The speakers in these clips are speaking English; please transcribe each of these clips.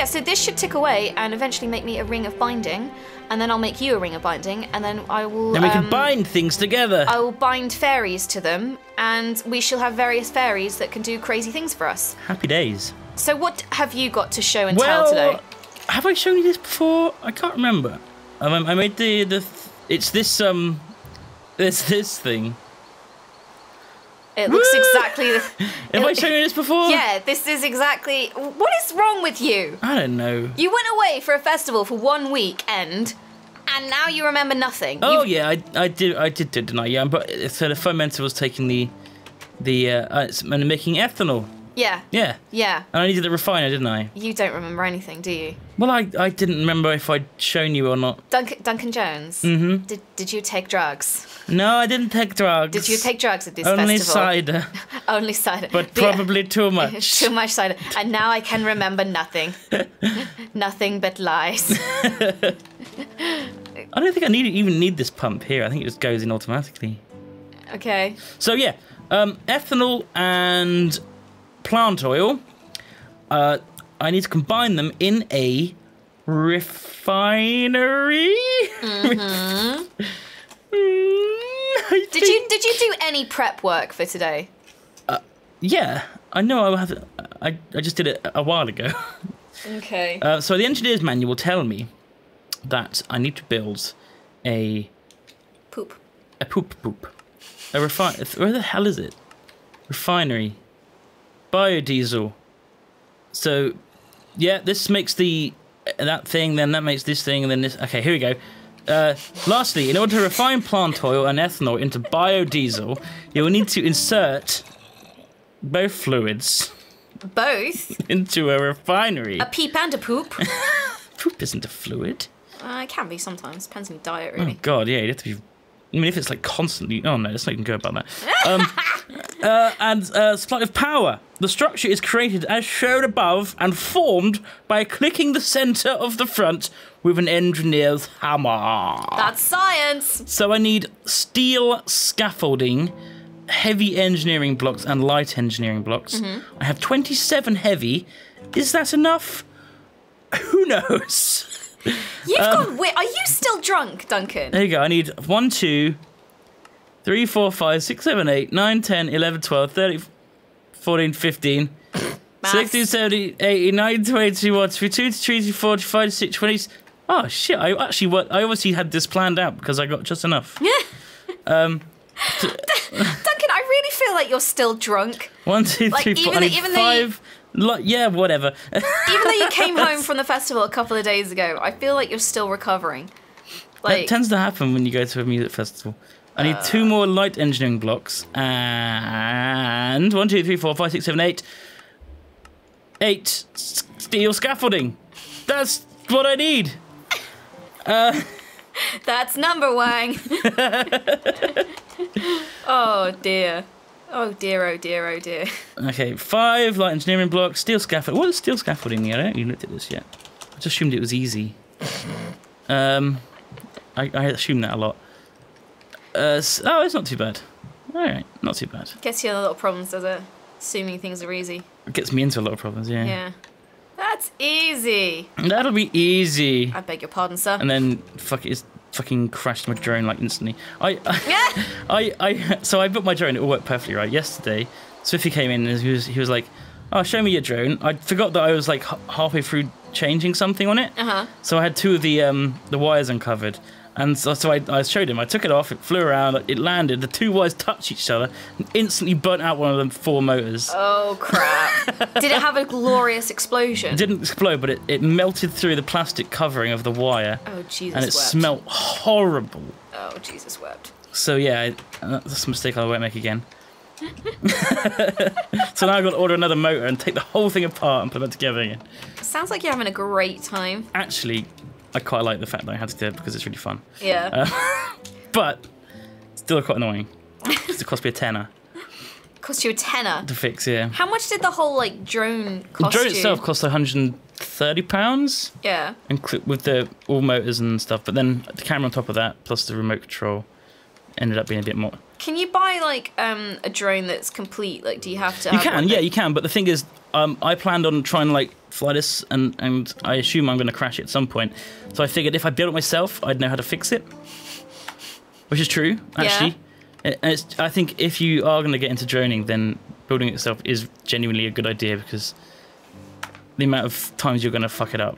yeah, so this should tick away and eventually make me a ring of binding, and then I'll make you a ring of binding, and then I will... Then we can bind things together. I will bind fairies to them, and we shall have various fairies that can do crazy things for us. Happy days. So what have you got to show and tell today? Have I shown you this before? I can't remember. I made it's this thing. It looks exactly... Have I shown you this before? Yeah, this is exactly... What is wrong with you? I don't know. You went away for a festival for 1 weekend, and now you remember nothing. Oh, yeah, I did, didn't I? Yeah, but so the fermenter was taking and making ethanol. Yeah. Yeah. Yeah. And I needed a refiner, didn't I? You don't remember anything, do you? Well, I didn't remember if I'd shown you or not. Duncan Jones? Mm-hmm. Did you take drugs? No, I didn't take drugs. Did you take drugs at this Only festival? cider. Only cider. But probably too much. Too much cider. And now I can remember nothing. Nothing but lies. I don't think I even need this pump here. I think it just goes in automatically. Okay. So, yeah. Ethanol and plant oil. I need to combine them in a refinery. Mm-hmm. Did you do any prep work for today? Yeah, I know. I just did it a while ago. Okay. So the engineer's manual tell me that I need to build a poop. A refine. Where the hell is it? Refinery. Biodiesel. So, yeah, this makes that thing, then that makes this thing, and then this. Okay, here we go. Lastly, in order to refine plant oil and ethanol into biodiesel, you will need to insert both fluids. Both? Into a refinery. A peep and a poop? Poop isn't a fluid. It can be sometimes. Depends on your diet, really. Oh, God, yeah, you have to be... I mean, if it's like constantly... Oh, no, let's not even go about that. And supply of power. The structure is created as shown above and formed by clicking the centre of the front with an engineer's hammer. That's science. So I need steel scaffolding, heavy engineering blocks, and light engineering blocks. Mm-hmm. I have 27 heavy. Is that enough? Who knows? You've gone weird. Are you still drunk, Duncan? There you go. I need 1, 2, 3, 4, 5, 6, 7, 8, 9, 10, 11, 12, 13, 14, 15, 16, 17, 18, 19, 20, 21, 22, 23, 24, 25, 26, 20. Oh, shit. I obviously had this planned out because I got just enough. Yeah. Duncan, I really feel like you're still drunk. 1, 2, 3, 4, even 5. Yeah, whatever. Even though you came home from the festival a couple of days ago, I feel like you're still recovering. That tends to happen when you go to a music festival. I need 2 more light engineering blocks and 1, 2, 3, 4, 5, 6, 7, 8. 8 steel scaffolding. That's what I need. That's number one. Oh dear. Oh dear, oh dear, oh dear. Okay, 5 light engineering blocks, steel scaffolding. What is steel scaffolding? I don't even looked at this yet. I just assumed it was easy. I assume that a lot. It's not too bad. Alright, not too bad. Gets you in a lot of problems, does it? Assuming things are easy. It gets me into a lot of problems, yeah. Yeah. That's easy. That'll be easy. I beg your pardon, sir. And then, it's fucking crashed my drone like instantly. So I built my drone. It all worked perfectly, right? Yesterday, Swiffy came in and he was like, "Oh, show me your drone." I forgot that I was like halfway through changing something on it. So I had 2 of the wires uncovered, and so I showed him. I took it off. It flew around. It landed. The 2 wires touched each other and instantly burnt out one of the 4 motors. Oh crap! Did it have a glorious explosion? It didn't explode, but it melted through the plastic covering of the wire. Oh Jesus! And it smelled horrible. Oh Jesus wept. So yeah, that's a mistake I won't make again. So now I've got to order another motor and take the whole thing apart and put it together again. Sounds like you're having a great time. Actually, I quite like the fact that I had to do it because it's really fun. Yeah. But still quite annoying. It cost me a tenner. Cost you a tenner? To fix, yeah. How much did the whole drone cost you? The drone you? itself cost £130. Yeah. With the all motors and stuff, but then the camera on top of that, plus the remote control, ended up being a bit more. Can you buy a drone that's complete? Do you have to? You can, yeah, you can. But the thing is, I planned on trying to like fly this, and I assume I'm going to crash it at some point. So I figured if I built it myself, I'd know how to fix it, which is true actually. Yeah. I think if you are going to get into droning, then building it yourself is genuinely a good idea, because the amount of times you're going to fuck it up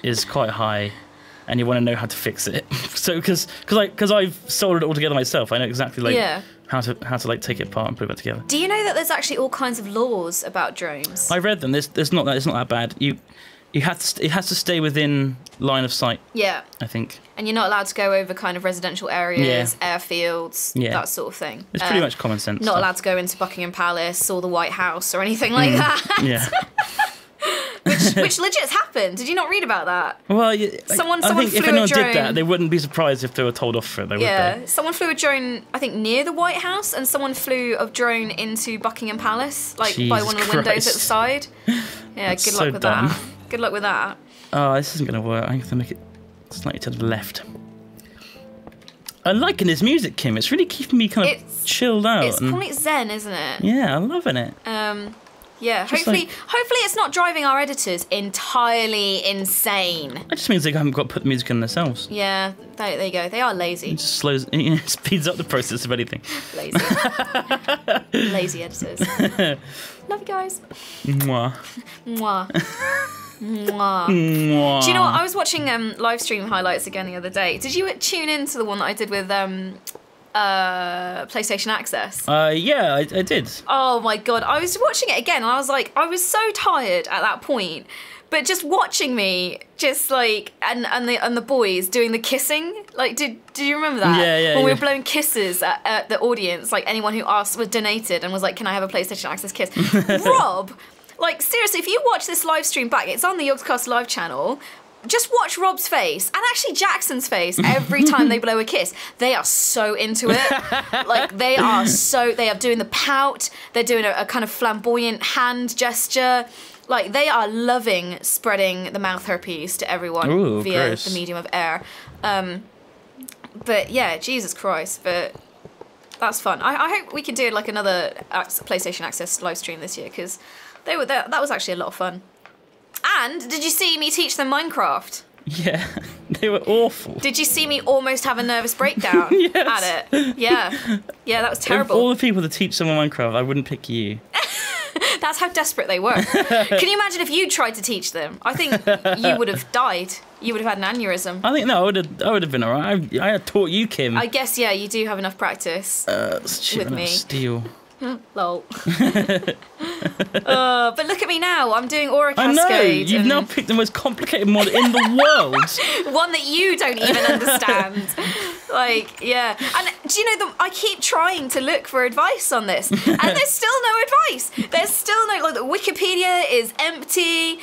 is quite high, and you want to know how to fix it. So because I've soldered it all together myself, I know exactly like how to like take it apart and put it back together. Do you know that there's actually all kinds of laws about drones? I read them. There's not that. It's not that bad. It has to stay within line of sight. Yeah. I think. And you're not allowed to go over kind of residential areas, airfields, that sort of thing. It's pretty much common sense. Not allowed to go into Buckingham Palace or the White House or anything like that. Yeah. Which legit has happened. Did you not read about that? Well, I think if anyone did that, they wouldn't be surprised if they were told off for it, though, would they? Someone flew a drone, I think, near the White House, and someone flew a drone into Buckingham Palace, like by one of the windows at the side. Yeah, That's good luck so with dumb. that. Good luck with that. Oh, this isn't going to work. I have to make it slightly to the left. I'm liking this music, Kim. It's really keeping me kind of chilled out. It's quite zen, isn't it? Yeah, I'm loving it. Yeah, hopefully it's not driving our editors entirely insane. It just means they haven't got to put the music in themselves. Yeah, there you go. They are lazy. It just speeds up the process of anything. Lazy. Lazy editors. Love you guys. Mwah. Mwah. Mwah. Mwah. Do you know what? I was watching live stream highlights again the other day. Did you tune into the one that I did with PlayStation Access? Yeah, I did. Oh my god, I was watching it again and I was like, I was so tired at that point. But just watching me, just like, and the boys doing the kissing, like, did you remember that? Yeah. When we were blowing kisses at the audience, like anyone who asked was donated and was like, can I have a PlayStation Access kiss? Rob, like seriously, if you watch this live stream back, it's on the Yogscast live channel. Just watch Rob's face, and actually Jackson's face, every time they blow a kiss. They are so into it. Like, they are doing the pout, they're doing a kind of flamboyant hand gesture. Like, they are loving spreading the mouth herpes to everyone via the medium of air. But yeah, Jesus Christ, but that's fun. I hope we can do like another PlayStation Access live stream this year, because that was actually a lot of fun. And did you see me teach them Minecraft? Yeah, they were awful. Did you see me almost have a nervous breakdown at it? Yeah, that was terrible. Of all the people to teach someone Minecraft, I wouldn't pick you. That's how desperate they were. Can you imagine if you tried to teach them? I think you would have died. You would have had an aneurysm. I think I would have been alright. I had taught you, Kim. I guess you do have enough practice with me. Steel. Lol. But look at me now. I'm doing Aura Cascade. I know. You've now picked the most complicated mod in the world. One that you don't even understand. Like, yeah. And do you know, I keep trying to look for advice on this, and there's still no advice. There's still no, like, the Wikipedia is empty.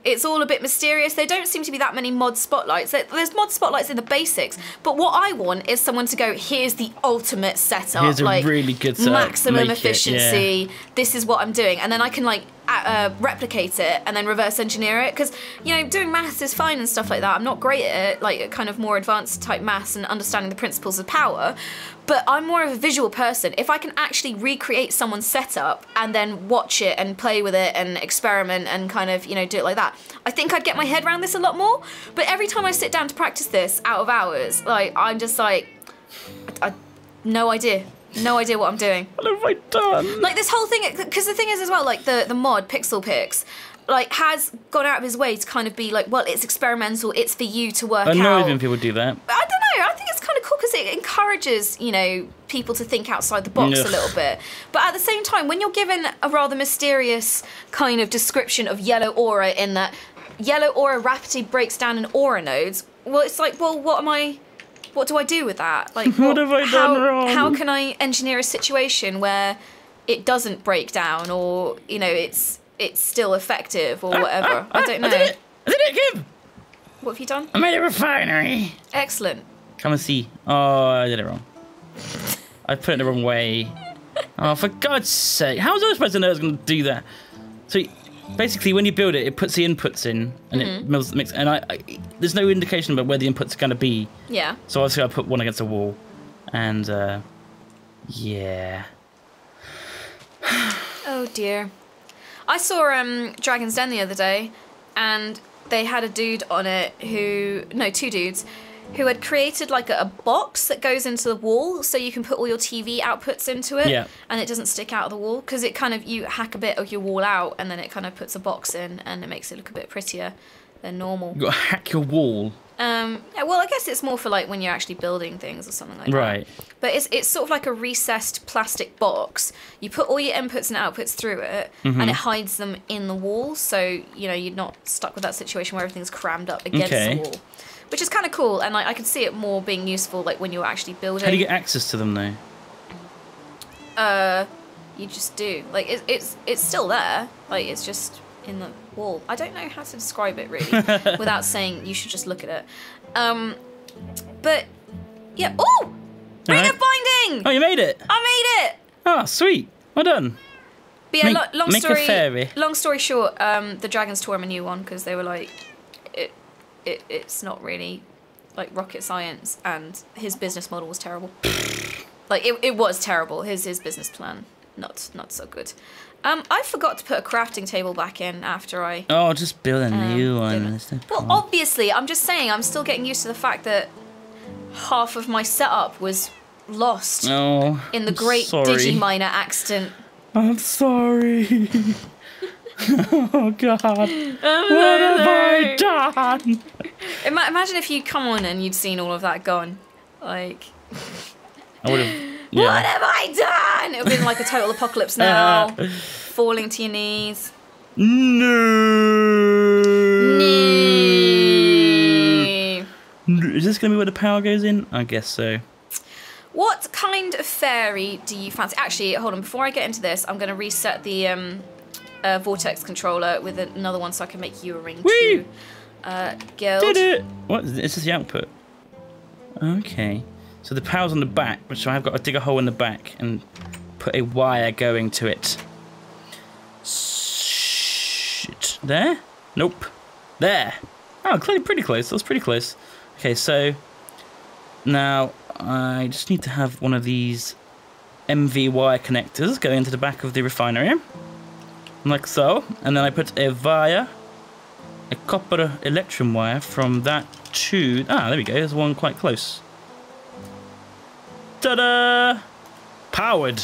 It's all a bit mysterious. There don't seem to be that many mod spotlights. There's mod spotlights in the basics, but what I want is someone to go, here's the ultimate setup. Here's a like, really good setup. Maximum efficiency. This is what I'm doing. And then I can, like, replicate it and then reverse engineer it, because, you know, doing maths is fine and stuff like that. I'm not great at it, like kind of more advanced type maths and understanding the principles of power, but I'm more of a visual person. If I can actually recreate someone's setup and then watch it and play with it and experiment and kind of, you know, do it like that, I think I'd get my head around this a lot more. But every time I sit down to practice this out of hours, like, I'm just like, I no idea. No idea what I'm doing. What have I done? Like, this whole thing, because the thing is as well, like, the mod, Pixel Pix, like, has gone out of his way to kind of be like, well, it's experimental, it's for you to work out. I know even people do that. I don't know, I think it's kind of cool because it encourages, you know, people to think outside the box a little bit. But at the same time, when you're given a rather mysterious kind of description of yellow aura, in that yellow aura rapidly breaks down in aura nodes, well, it's like, well, what do I do with that? Like, what have I done wrong? How can I engineer a situation where it doesn't break down, or, you know, it's still effective, or whatever? I don't know. I did it, Kim! What have you done? I made a refinery. Excellent. Come and see. Oh, I did it wrong. I put it the wrong way. Oh, for God's sake. How was I supposed to know I was going to do that? So, basically, when you build it, it puts the inputs in, and it mix. And there's no indication about where the inputs are going to be. Yeah. So obviously I put one against the wall, and yeah. Oh dear. I saw Dragon's Den the other day, and they had a dude on it two dudes, who had created like a box that goes into the wall so you can put all your TV outputs into it, and it doesn't stick out of the wall, because it kind of, you hack a bit of your wall out and then it kind of puts a box in and it makes it look a bit prettier than normal. You gotta hack your wall. Yeah, well, I guess it's more for like when you're actually building things or something like that. Right. But it's sort of like a recessed plastic box. You put all your inputs and outputs through it, and it hides them in the wall, so you're not stuck with that situation where everything's crammed up against the wall, which is kind of cool. And I could see it more being useful like when you're actually building. How do you get access to them though? You just do. Like it's still there. Like it's just in the wall. I don't know how to describe it really without saying you should just look at it. But yeah. Oh, ring of binding. Oh, you made it. I made it. Oh, sweet. Well done. But yeah, make a fairy. Long story short, the Dragons tore him a new one because they were like, it's not really like rocket science, and his business model was terrible. Like it was terrible. His business plan not so good. I forgot to put a crafting table back in after I. Oh, just build a new one. Well, obviously, I'm just saying I'm still getting used to the fact that half of my setup was lost in the great Digiminer accident. I'm sorry. Oh God! What have I done? Imagine if you'd come on and you'd seen all of that gone. Like, I would have. Yeah. What have I done? It would have been like a total apocalypse now. Falling to your knees. No. No. Is this going to be where the power goes in? I guess so. What kind of fairy do you fancy? Actually, hold on. Before I get into this, I'm going to reset the vortex controller with another one so I can make you a ring too. Guild. Did it? What? Is this the output? Okay. So the power's on the back, which I've got to dig a hole in the back and put a wire going to it. Shit. There? Nope. There. Oh, pretty close. That was pretty close. Okay, so now I just need to have one of these MV wire connectors go into the back of the refinery. Like so. And then I put a copper electrum wire from that to... Ah, there we go. There's one quite close. Ta-da! Powered.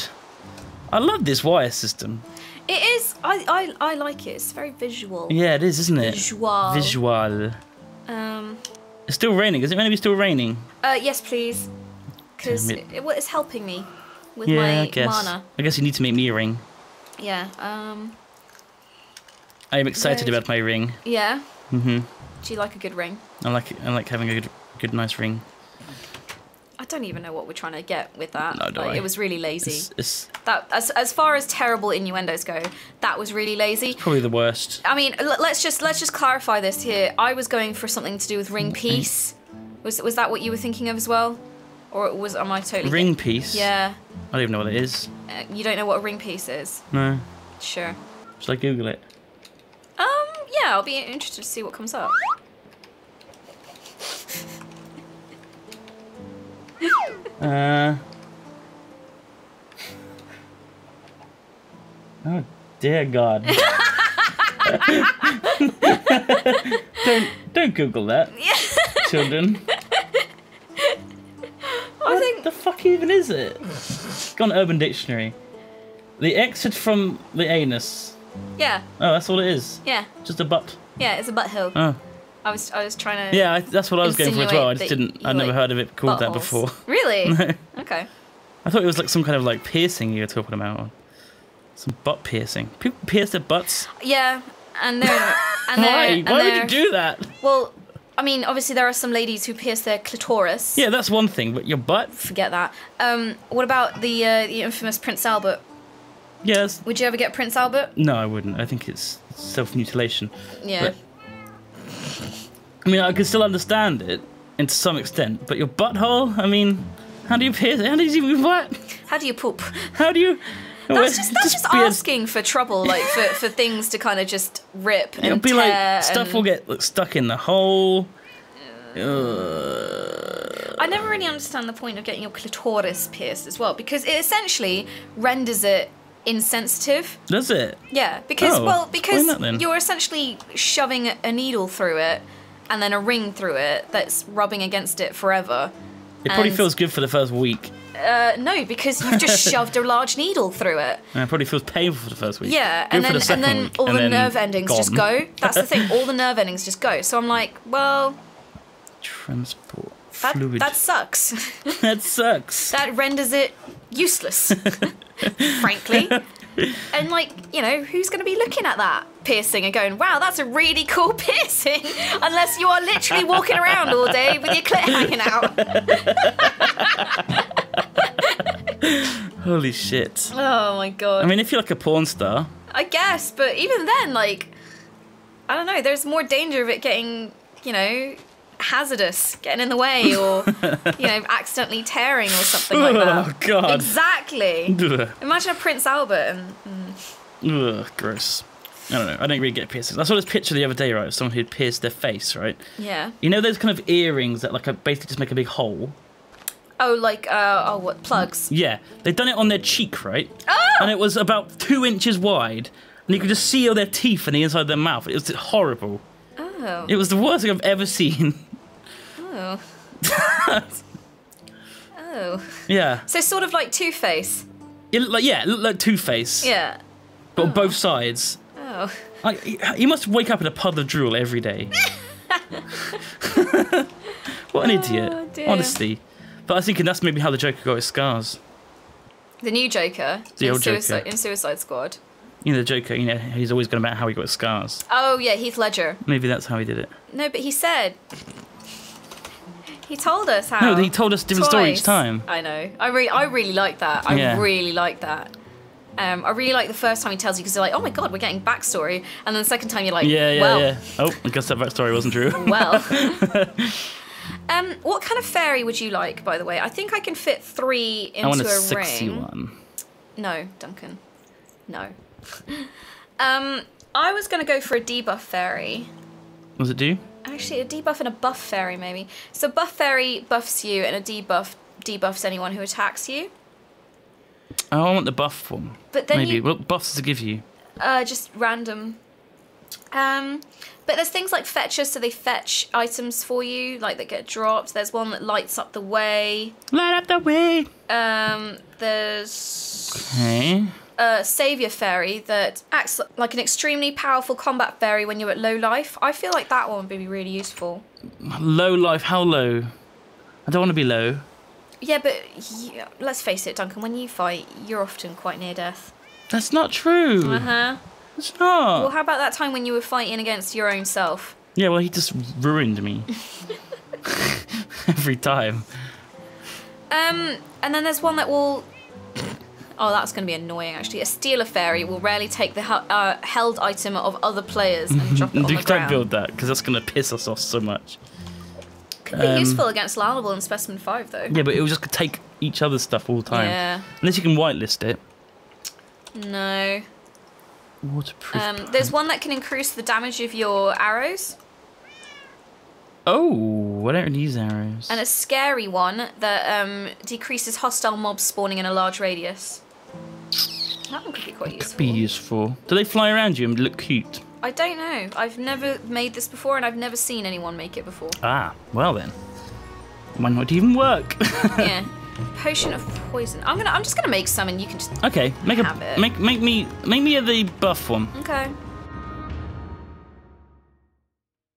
I love this wire system. It is. I like it. It's very visual. Yeah, it is, isn't it? Visual. It's still raining. Is it meant to be still raining? Yes, please. Because it's helping me with my mana. I guess you need to make me a ring. Yeah. I am excited about my ring. Yeah. Mm-hmm. Do you like a good ring? I like having a good nice ring. I don't even know what we're trying to get with that. No, do I? It was really lazy. It's that as far as terrible innuendos go, that was really lazy. Probably the worst. I mean, let's just clarify this here. I was going for something to do with ring piece. Was that what you were thinking of as well, or am I totally ring piece? Yeah. I don't even know what it is. You don't know what a ring piece is? No. Sure. Should I Google it? Yeah, I'll be interested to see what comes up. Oh dear God! don't Google that, children. What the fuck even is it? Go on Urban Dictionary. The exit from the anus. Yeah. Oh, that's all it is. Yeah. Just a butt. Yeah, it's a butthole. Oh. I was trying to. Yeah, that's what I was going for as well. I just didn't. I'd never heard of it called that before. Really? No. Okay. I thought it was like some kind of like piercing you were talking about. Some butt piercing. People pierce their butts. Yeah, and they're. Why? Why would you do that? Well, I mean, obviously there are some ladies who pierce their clitoris. Yeah, that's one thing, but your butt? Forget that. What about the infamous Prince Albert? Yes. Would you ever get Prince Albert? No, I wouldn't. I think it's self-mutilation. Yeah. But, I mean, I can still understand it, and to some extent, but your butthole? I mean, how do you pierce it? How do you move what? How do you poop? How do you... That's just asking for trouble, like for things to kind of just rip and It'll be tear. Like stuff will get stuck in the hole. I never really understand the point of getting your clitoris pierced as well, because it essentially renders it insensitive. Does it? Yeah, because explain that then. you're essentially shoving a needle through it and then a ring through it that's rubbing against it forever. It probably feels good for the first week. No, because you've just shoved a large needle through it. And it probably feels painful for the first week. Yeah, good and then week, all and the then nerve endings gone. just go. That's the thing, all the nerve endings just go. So I'm like, well... Transport fluid. That sucks. That sucks. That renders it useless, frankly. And, like, you know, who's going to be looking at that piercing and going, wow, that's a really cool piercing, unless you are literally walking around all day with your clit hanging out. Holy shit. Oh, my God. I mean, if you're like a porn star... I guess, but even then, like, I don't know, there's more danger of it getting, you know... hazardous, getting in the way, or you know, accidentally tearing or something like that. Oh God! Exactly. Imagine a Prince Albert and. Ugh, gross. I don't know. I don't really get piercings. I saw this picture the other day, right, of someone who'd pierced their face, right? Yeah. You know those kind of earrings that like basically just make a big hole. Oh, like what plugs? Yeah, they'd done it on their cheek, right? Oh! And it was about 2 inches wide, and you could just see all their teeth and the inside of their mouth. It was horrible. Oh. It was the worst thing I've ever seen. Oh. Oh. Yeah. So sort of like Two-Face. It looked like Two-Face. Yeah. But on both sides. Oh. Like, you must wake up in a puddle of drool every day. What an idiot. Dear. Honestly. But I was thinking that's maybe how the Joker got his scars. The new Joker. The old Joker. Joker. In Suicide Squad. You know, the Joker, you know, he's always going about how he got his scars. Oh, yeah, Heath Ledger. Maybe that's how he did it. No, but he said... He told us how. No, he told us a different story each time. I know. I really like that. I really like that. I really like the first time he tells you because you're like, oh my god, we're getting backstory, and then the second time you're like, yeah. Oh, I guess that backstory wasn't true. Well. What kind of fairy would you like, by the way? I think I can fit 3 into I want a ring. sexy one. No, Duncan. No. I was going to go for a debuff fairy. What does it do? Actually, a debuff and a buff fairy, maybe. So buff fairy buffs you, and a debuff debuffs anyone who attacks you. Oh, I want the buff one. But then maybe. What buffs does it give you? Just random. But there's things like fetchers, so they fetch items for you, like that get dropped. There's one that lights up the way. Light up the way. There's... Okay. Saviour Fairy that acts like an extremely powerful combat fairy when you're at low life. I feel like that one would be really useful. Low life? How low? I don't want to be low. Yeah, but let's face it, Duncan, when you fight, you're often quite near death. That's not true. Uh-huh. It's not. Well, how about that time when you were fighting against your own self? Yeah, well, he just ruined me. Every time. And then there's one that will... Oh, that's going to be annoying, actually. A Stealer Fairy will rarely take the held item of other players and drop it on the ground. Don't build that, because that's going to piss us off so much. Could be useful against Larval and Specimen 5, though. Yeah, but it will just take each other's stuff all the time. Yeah. Unless you can whitelist it. No. Waterproof. There's one that can increase the damage of your arrows. Oh, I don't really use arrows. And a scary one that decreases hostile mobs spawning in a large radius. That one could be quite useful. Could be useful. Do they fly around you and look cute? I don't know. I've never made this before, and I've never seen anyone make it before. Ah, well then. It might not even work. Yeah. Potion of poison. I'm just gonna make some, and you can just okay. Make have it. Make me the buff one. Okay.